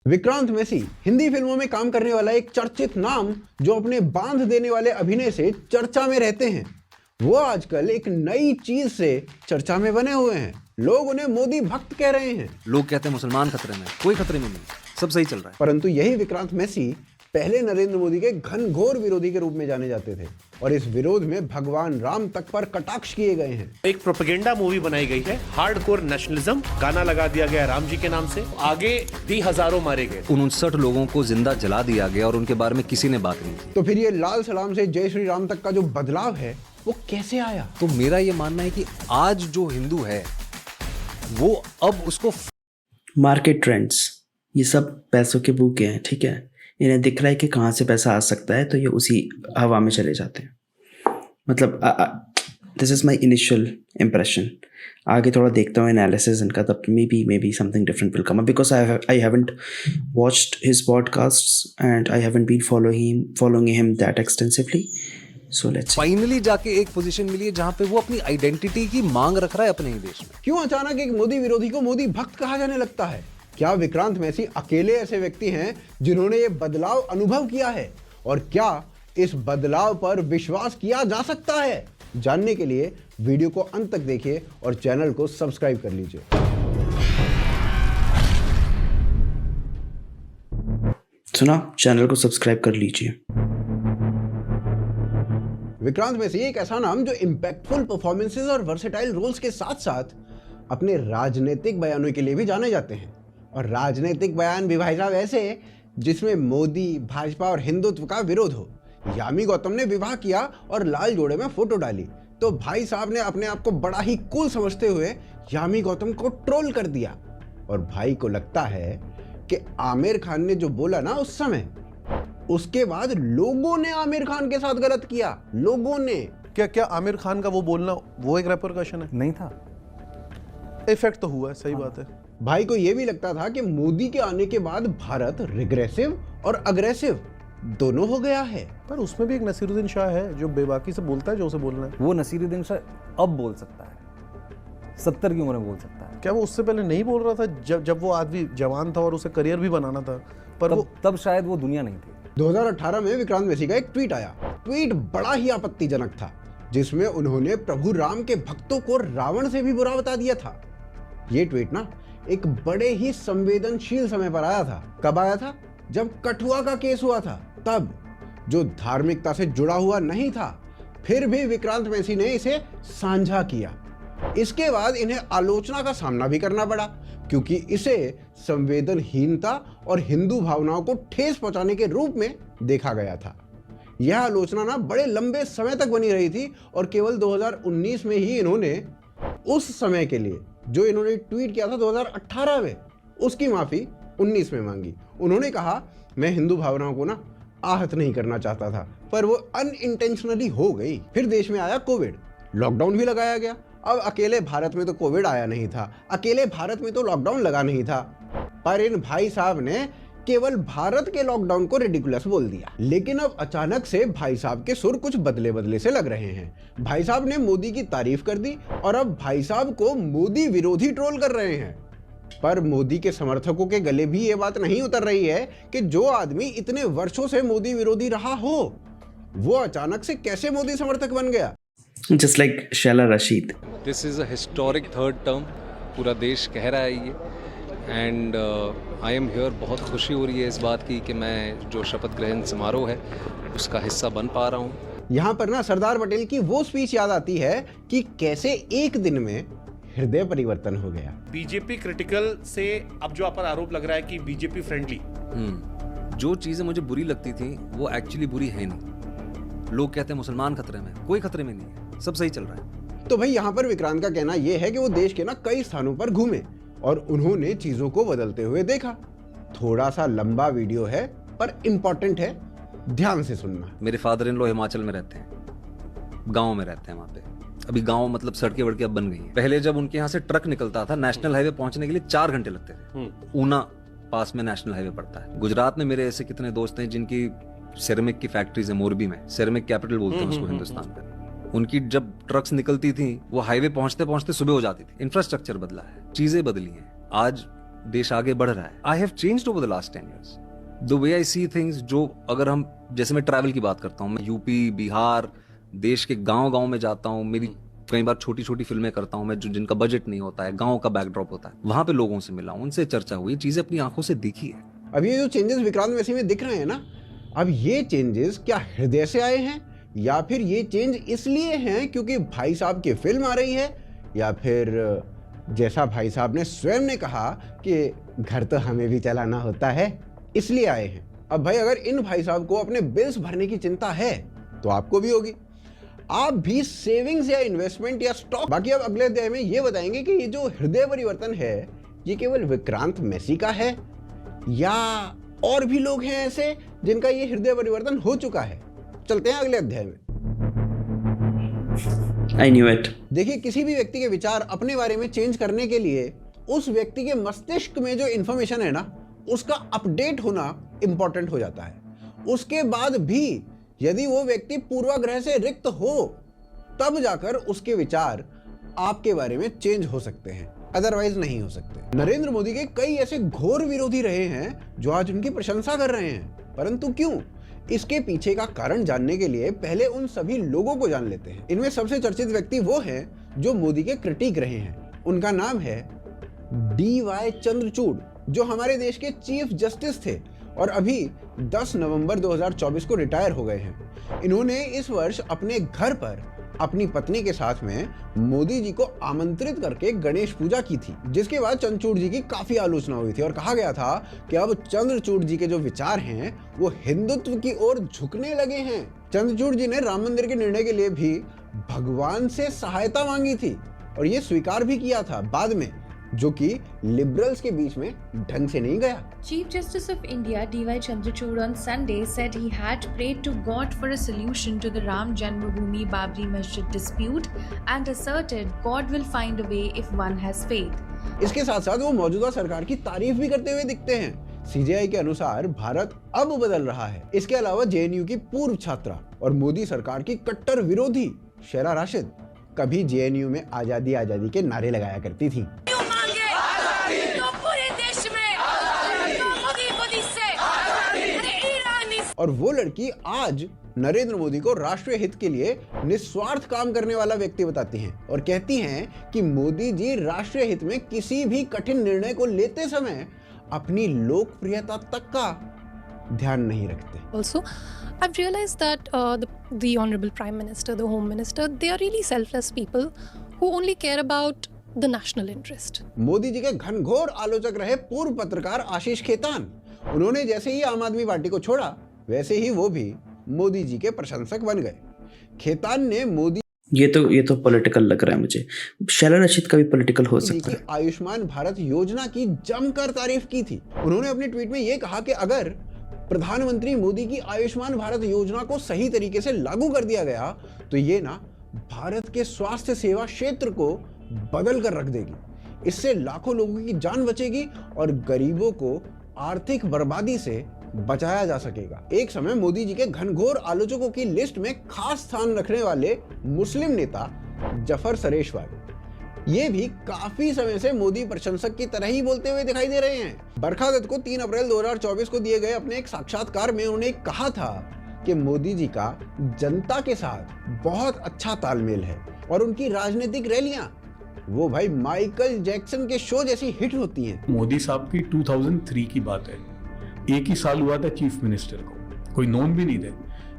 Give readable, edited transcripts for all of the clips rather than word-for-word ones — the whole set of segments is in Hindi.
विक्रांत मैसी हिंदी फिल्मों में काम करने वाला एक चर्चित नाम जो अपने बांध देने वाले अभिनय से चर्चा में रहते हैं। वो आजकल एक नई चीज से चर्चा में बने हुए हैं। लोग उन्हें मोदी भक्त कह रहे हैं। लोग कहते हैं मुसलमान खतरे में, कोई खतरे में नहीं, सब सही चल रहा है। परंतु यही विक्रांत मैसी पहले नरेंद्र मोदी के घनघोर विरोधी के रूप में जाने जाते थे और इस विरोध में भगवान राम तक पर कटाक्ष किए गए हैं। एक प्रोपेगेंडा मूवी बनाई गई है, हार्डकोर नेशनलिज्म, गाना लगा दिया गया राम जी के नाम से, आगे भी हजारों मारे गए। 59 लोगों को जिंदा जला दिया गया और उनके बारे में किसी ने बात नहीं की। तो फिर ये लाल सलाम से जय श्री राम तक का जो बदलाव है वो कैसे आया? तो मेरा ये मानना है कि आज जो हिंदू है वो अब उसको मार्केट ट्रेंड्स, ये सब पैसों के भूखे हैं, ठीक है। इन्हें दिख रहा है कि कहाँ से पैसा आ सकता है, तो ये उसी हवा में चले जाते हैं। मतलब this is my initial impression. आगे थोड़ा देखता हूँ एनालिसिस इनका, तब maybe something different will come up, because I haven't watched his podcasts and I haven't been following him that extensively. So let's finally जाके एक पोजीशन मिली है जहाँ पे वो अपनी आइडेंटिटी की मांग रख रहा है अपने ही देश में। क्यों अचानक एक मोदी विरोधी को मोदी भक्त कहा जाने लगता है? क्या विक्रांत मैसी अकेले ऐसे व्यक्ति हैं जिन्होंने ये बदलाव अनुभव किया है? और क्या इस बदलाव पर विश्वास किया जा सकता है? जानने के लिए वीडियो को अंत तक देखिए और चैनल को सब्सक्राइब कर लीजिए। सुना, चैनल को सब्सक्राइब कर लीजिए। विक्रांत मैसी एक ऐसा नाम जो इम्पैक्टफुल परफॉर्मेंसेज और वर्सेटाइल रोल्स के साथ साथ अपने राजनीतिक बयानों के लिए भी जाने जाते हैं। और राजनीतिक बयान भी भाई साहब ऐसे जिसमें मोदी, भाजपा और हिंदुत्व का विरोध हो। यामी गौतम ने विवाह किया और लाल जोड़े में फोटो डाली तो भाई साहब ने अपने आप को बड़ा ही कूल समझते हुए यामी गौतम को ट्रोल कर दिया। और भाई को लगता है कि आमिर खान ने जो बोला ना उस समय, उसके बाद लोगों ने आमिर खान के साथ गलत किया। लोगों ने क्या आमिर खान का वो बोलना वो एक रेपरकशन है? नहीं था, इफेक्ट तो हुआ है, सही बात है। भाई को यह भी लगता था कि मोदी के आने के बाद भारत रिग्रेसिव और अग्रेसिव दोनों हो गया है। पर उसमें भी एक नसीरुद्दीन शाह है जो बेबाकी से बोलता है जो उसे बोलना है। वो नसीरुद्दीन शाह अब बोल सकता है, 70 की उम्र में बोल सकता है। क्या वो उससे पहले नहीं बोल रहा था जब वो आदमी जवान था और उसे करियर भी बनाना था? पर तब शायद वो दुनिया नहीं थी। 2018 में विक्रांत मैसी का एक ट्वीट आया। ट्वीट बड़ा ही आपत्तिजनक था जिसमें उन्होंने प्रभु राम के भक्तों को रावण से भी बुरा बता दिया था। ये ट्वीट ना एक बड़े ही संवेदनशील समय पर आया था। कब आया था? जब कठुआ का केस हुआ था, तब जो धार्मिकता से जुड़ा हुआ नहीं था, फिर भी विक्रांत मैसी ने इसे साझा किया। इसके बाद इन्हें आलोचना का सामना भी करना पड़ा क्योंकि इसे संवेदनहीनता और हिंदू भावनाओं को ठेस पहुंचाने के रूप में देखा गया था। यह आलोचना ना बड़े लंबे समय तक बनी रही थी और केवल 2019 में ही इन्होंने उस समय के लिए जो इन्होंने ट्वीट किया था 2018 में, उसकी माफी 19 में मांगी। उन्होंने कहा मैं हिंदू भावनाओं को ना आहत नहीं करना चाहता था, पर वो अनइंटेंशनली हो गई। फिर देश में आया कोविड, लॉकडाउन भी लगाया गया। अब अकेले भारत में तो कोविड आया नहीं था, अकेले भारत में तो लॉकडाउन लगा नहीं था, पर इन भाई साहब ने केवल भारत के लॉकडाउन को रिडिकुलस बोल दिया। लेकिन अब अचानक से भाई साहब के सुर कुछ बदले बदले से लग रहे हैं। भाई साहब ने मोदी की तारीफ कर दी और अब भाई साहब को मोदी विरोधी ट्रोल कर रहे हैं। पर मोदी के समर्थकों के गले भी ये बात नहीं उतर रही है कि जो आदमी इतने वर्षों से मोदी विरोधी रहा हो, वो अचानक से कैसे मोदी समर्थक बन गया। Just like Shaila Rashid. This is a historic third term, पूरा देश कह रहा है ये, एंड आई एम हियर। बहुत खुशी हो रही है इस बात की कि मैं जो शपथ ग्रहण समारोह है उसका हिस्सा बन पा रहा हूँ। यहाँ पर ना सरदार पटेल की वो स्पीच याद आती है कि कैसे एक दिन में हृदय परिवर्तन हो गया। बीजेपी क्रिटिकल से अब जो आप पर आरोप लग रहा है कि बीजेपी फ्रेंडली, जो चीजें मुझे बुरी लगती थी वो एक्चुअली बुरी है नहीं। लोग कहते हैं मुसलमान खतरे में, कोई खतरे में नहीं है, सब सही चल रहा है। तो भाई यहाँ पर विक्रांत का कहना यह है कि वो देश के ना कई स्थानों पर घूमे और उन्होंने चीजों को बदलते हुए देखा। थोड़ा सा लंबा वीडियो है पर इंपॉर्टेंट है, ध्यान से सुनना। मेरे फादर इन लॉ हिमाचल में रहते हैं, गांव में रहते हैं। वहां पे अभी गांव मतलब सड़कें वड़कें अब बन गई हैं। पहले जब उनके यहाँ से ट्रक निकलता था नेशनल हाईवे पहुंचने के लिए 4 घंटे लगते थे। ऊना पास में नेशनल हाईवे पड़ता है। गुजरात में मेरे ऐसे कितने दोस्त हैं जिनकी सिरेमिक की फैक्ट्रीज है, मोरबी में। सिरेमिक कैपिटल बोलते हैं उसको हिंदुस्तान में। उनकी जब ट्रक्स निकलती थी वो हाईवे पहुंचते पहुंचते सुबह हो जाती थी। इंफ्रास्ट्रक्चर बदला है, चीजें बदली हैं। आज देश आगे बढ़ रहा है. I have changed over the last 10 years. The way I see things, जो अगर हम जैसे मैं ट्रैवल की बात करता हूँ, मैं यूपी, बिहार, देश के गांव-गांव में जाता हूँ, मेरी कई बार छोटी-छोटी फिल्में करता हूँ मैं, जो जिनका बजट नहीं होता है, गांव का बैकड्रॉप होता है, वहां पे लोगों से मिला हूं, उनसे चर्चा हुई, चीजें अपनी आंखों से देखी है. अब ये जो चेंजेस विक्रांत मैसी में दिख रहे हैं ना, अब ये चेंजेस क्या हृदय से आए हैं, या फिर ये चेंज इसलिए हैं क्योंकि भाई साहब की फिल्म आ रही है, या फिर जैसा भाई साहब ने स्वयं ने कहा कि घर तो हमें भी चलाना होता है, इसलिए आए हैं. अब भाई अगर इन भाई साहब को अपने बिल्स भरने की चिंता है तो आपको भी होगी. आप भी सेविंग्स या इन्वेस्टमेंट या स्टॉक. बाकी अब अगले अध्याय में ये बताएंगे कि ये जो हृदय परिवर्तन है ये केवल विक्रांत मैसी का है या और भी लोग हैं ऐसे जिनका ये हृदय परिवर्तन हो चुका है. चलते हैं अगले अध्याय में. I knew it. देखिए, किसी भी व्यक्ति के विचार अपने बारे में चेंज करने के लिए उस व्यक्ति के मस्तिष्क में जो इंफॉर्मेशन है ना, उसका अपडेट होना इंपॉर्टेंट हो जाता है. उसके बाद भी यदि वो व्यक्ति पूर्वाग्रह से रिक्त हो, तब जाकर उसके विचार आपके बारे में चेंज हो सकते हैं, अदरवाइज नहीं हो सकते. नरेंद्र मोदी के कई ऐसे घोर विरोधी रहे हैं जो आज उनकी प्रशंसा कर रहे हैं, परंतु क्यों? इसके पीछे का कारण जानने के लिए पहले उन सभी लोगों को जान लेते हैं. इनमें सबसे चर्चित व्यक्ति वो हैं जो मोदी के क्रिटिक रहे हैं. उनका नाम है DY चंद्रचूड़, जो हमारे देश के चीफ जस्टिस थे और अभी 10 नवंबर 2024 को रिटायर हो गए हैं. इन्होंने इस वर्ष अपने घर पर अपनी पत्नी के साथ में मोदी जी को आमंत्रित करके गणेश पूजा की थी, जिसके बाद चंद्रचूड़ जी की काफी आलोचना हुई थी और कहा गया था कि अब चंद्रचूड़ जी के जो विचार हैं वो हिंदुत्व की ओर झुकने लगे हैं. चंद्रचूड़ जी ने राम मंदिर के निर्णय के लिए भी भगवान से सहायता मांगी थी और ये स्वीकार भी किया था बाद में, जो कि लिबरल्स के बीच में ढंग से नहीं गया. Chief Justice of India DY Chandrachud on Sunday said he had prayed to God for a solution to the Ram Janmabhoomi Babri Masjid dispute and asserted God will find a way if one has faith. इसके साथ साथ वो मौजूदा सरकार की तारीफ भी करते हुए दिखते हैं. CJI के अनुसार भारत अब बदल रहा है. इसके अलावा JNU की पूर्व छात्रा और मोदी सरकार की कट्टर विरोधी शेरा राशिद कभी JNU में आजादी आजादी के नारे लगाया करती थी. और वो लड़की आज नरेंद्र मोदी को राष्ट्रीय हित के लिए निस्वार्थ काम करने वाला व्यक्ति बताती हैं और कहती हैं कि मोदी जी राष्ट्रीय हित में किसी भी कठिन निर्णय को लेते समय अपनी लोकप्रियता तक का ध्यान नहीं रखते. Also, I've realized that the Honorable Prime Minister, the Home Minister, they are really selfless people who only care about the national interest. Modi ji के घनघोर आलोचक रहे पूर्व पत्रकार आशीष खेतान, उन्होंने जैसे ही आम आदमी पार्टी को छोड़ा वैसे ही वो भी मोदी जी के प्रशंसक बन गए. खेतान ने मोदी ये तो पॉलिटिकल लग रहा है मुझे. शेरा रशीद का भी पॉलिटिकल हो सकता है. आयुष्मान भारत योजना की जमकर तारीफ की थी. उन्होंने अपने ट्वीट में ये कहा कि अगर प्रधानमंत्री मोदी की आयुष्मान भारत योजना को सही तरीके से लागू कर दिया गया तो ये ना भारत के स्वास्थ्य सेवा क्षेत्र को बदल कर रख देगी. इससे लाखों लोगों की जान बचेगी और गरीबों को आर्थिक बर्बादी से बचाया जा सकेगा. एक समय मोदी जी के घनघोर आलोचकों की लिस्ट में खास स्थान रखने वाले मुस्लिम नेता जफर सरेशवाल, ये भी काफी समय से मोदी प्रशंसक की तरह ही बोलते हुए दिखाई दे रहे हैं. बरखा दत्त को 3 अप्रैल 2024 को दिए गए अपने एक साक्षात्कार में उन्होंने कहा था कि मोदी जी का जनता के साथ बहुत अच्छा तालमेल है और उनकी राजनीतिक रैलियां वो भाई माइकल जैक्सन के शो जैसी हिट होती हैं. मोदी साहब की 2003 की बात है. एक ही साल हुआ था चीफ मिनिस्टर को, कोई नोन भी नहीं थे,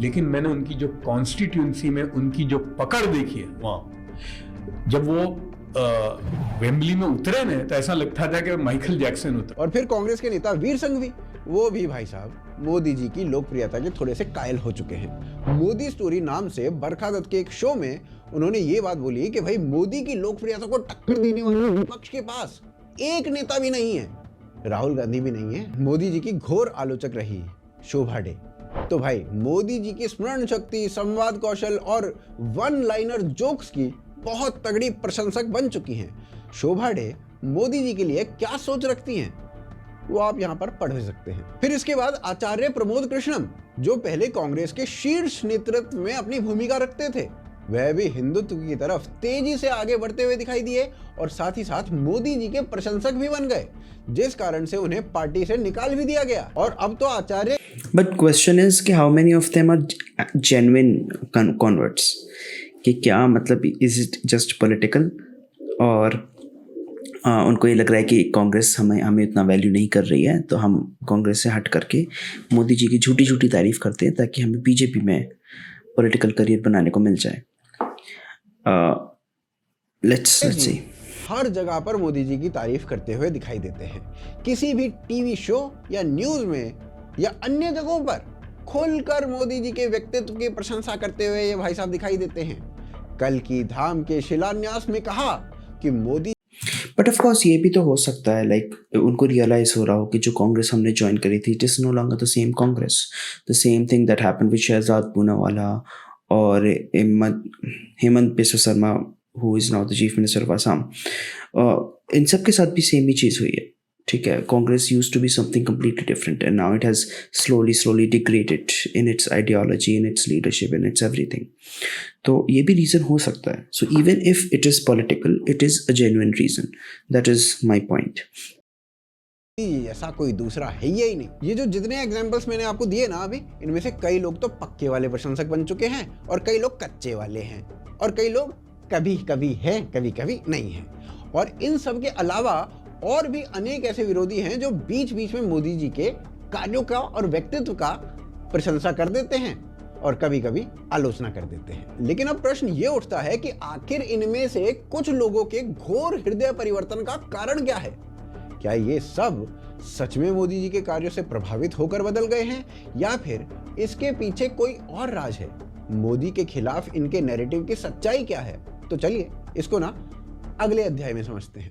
लेकिन मैंने उनकी जो कॉन्स्टिट्यूंसी में उनकी जो पकड़ देखी है वहां, जब वो वेम्बली में उतरे ने तो ऐसा लगता था कि माइकल जैक्सन उतरे. और फिर कांग्रेस के नेता वीर संघवी, वो भी भाई साहब मोदी जी की लोकप्रियता के थोड़े से कायल हो चुके हैं. मोदी स्टोरी नाम से बरखा दत्त के एक शो में उन्होंने ये बात बोली कि भाई मोदी की लोकप्रियता को टक्कर देने वाले विपक्ष के पास एक नेता भी नहीं है, राहुल गांधी भी नहीं है. मोदी जी की घोर आलोचक रही शोभा डे. तो भाई मोदी जी की स्मरण शक्ति, संवाद कौशल और वन लाइनर जोक्स की बहुत तगड़ी प्रशंसक बन चुकी हैं. शोभा डे मोदी जी के लिए क्या सोच रखती हैं वो आप यहाँ पर पढ़ सकते हैं. फिर इसके बाद आचार्य प्रमोद कृष्णम, जो पहले कांग्रेस के शीर्ष नेतृत्व में अपनी भूमिका रखते थे, वह भी हिंदुत्व की तरफ तेजी से आगे बढ़ते हुए दिखाई दिए और साथ ही साथ मोदी जी के प्रशंसक भी बन गए, जिस कारण से उन्हें पार्टी से निकाल भी दिया गया। और अब तो आचार्य बट क्वेश्चन इज कि how many of them are genuine converts, कि क्या मतलब इज इट जस्ट पॉलिटिकल, और उनको ये लग रहा है कि कांग्रेस हमें इतना वैल्यू नहीं कर रही है तो हम कांग्रेस से हट करके मोदी जी की झूठी झूठी तारीफ करते हैं ताकि हमें बीजेपी में पॉलिटिकल करियर बनाने को मिल जाए। Let's see. हर जगह पर मोदी जी की तारीफ करते हुए दिखाई देते हैं। किसी भी टीवी शो या न्यूज में या अन्य जगहों पर खुलकर मोदी जी के व्यक्तित्व की प्रशंसा करते हुए ये भाई साहब दिखाई देते हैं। कल की धाम के शिलान्यास में कहा कि मोदी, बट ऑफ कोर्स ये भी तो हो सकता है लाइक उनको रियलाइज हो रहा हो कि जो कांग्रेस हमने ज्वाइन करी थी it is no longer the same Congress, the same thing that happened with Shahzad Poonawalla और Hemant Biswa Sarma who is now the chief minister of Assam. इन सब के साथ भी सेम ही चीज़ हुई है, ठीक है। Congress used to be something completely different and now it has slowly degraded in its ideology, in its leadership, in its everything. तो ये भी रीज़न हो सकता है। So even if it is political, it is a genuine reason. That is my point. ऐसा कोई दूसरा है ही नहीं। ये जो जितने एग्जाम्पल्स मैंने आपको दिए ना अभी, इनमें से कई लोग तो पक्के वाले प्रशंसक बन चुके हैं और कई लोग कच्चे वाले हैं और कई लोग कभी कभी हैं कभी कभी नहीं हैं। और इन सब के अलावा और भी अनेक ऐसे विरोधी हैं जो बीच बीच में मोदी जी के कार्यों का और व्यक्तित्व का प्रशंसा कर देते हैं और कभी कभी आलोचना कर देते हैं। लेकिन अब प्रश्न ये उठता है कि आखिर इनमें से कुछ लोगों के घोर हृदय परिवर्तन का कारण क्या है? क्या ये सब सच में मोदी जी के कार्यों से प्रभावित होकर बदल गए हैं या फिर इसके पीछे कोई और राज है? मोदी के खिलाफ इनके नैरेटिव की सच्चाई क्या है? तो चलिए इसको ना अगले अध्याय में समझते हैं।